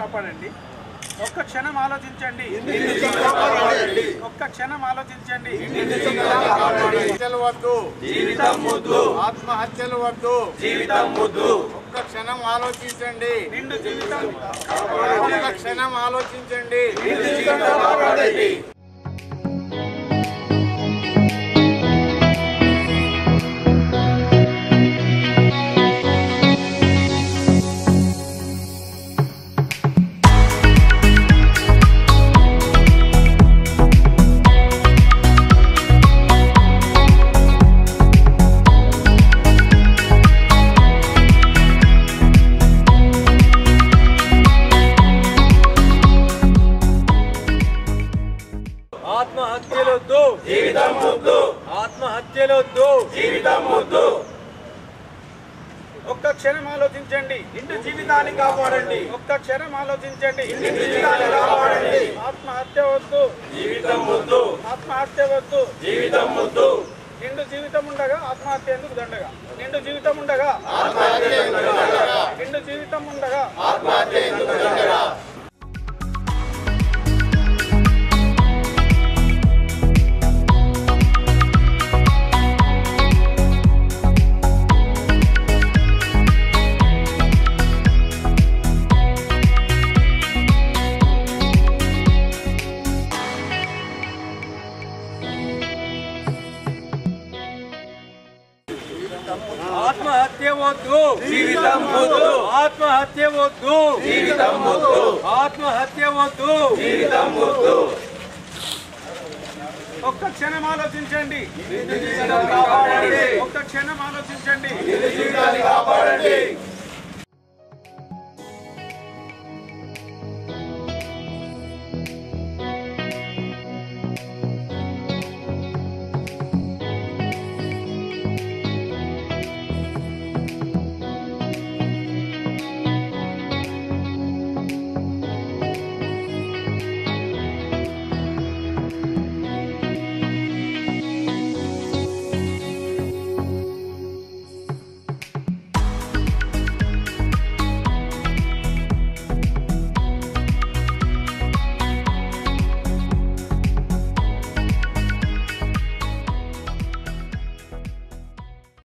కాపాడండి. ఒక్క క్షణం ఆలోచించండి. ఒక్క క్షణం ఆలోచించండి. హత్యలు వద్దు, జీవితం ముద్దు. ఆత్మహత్యలు వద్దు, జీవితం ముద్దు. ఒక్క క్షణం ఆలోచించండి. నిండు జీవితం. ఒక్క క్షణం ఆలోచించండి. ఆత్మహత్యలొద్దు, జీవితం ముద్దు. ఆత్మహత్యలొద్దు, జీవితం ముద్దు. ఒక్క క్షణం ఆలోచించండి. నిండు జీవితాన్ని కాపాడండి. ఒక్క క్షణం ఆలోచించండి. నిండు జీవితాన్ని కాపాడండి. ఆత్మహత్య వద్దు, జీవితం ముద్దు. ఆత్మహత్య వద్దు. జీవితం ముద్దు. నిండు జీవితం ఉండగా ఆత్మహత్య ఎందుకు దండగా? నిండు జీవితం ఉండగా నిండు జీవితం ఉండగా ఆత్మహత్య ఎందుకు దండగా? ఆత్మహత్య వద్దు, జీవితం ముద్దు. ఆత్మహత్య వద్దు, జీవితం ముద్దు. ఆత్మహత్య వద్దు, జీవితం ముద్దు. ఒక్క క్షణం ఆలోచించండి. నిండు జీవితాన్ని కాపాడండి. ఒక్క క్షణం ఆలోచించండి. నిండు జీవితాన్ని కాపాడండి.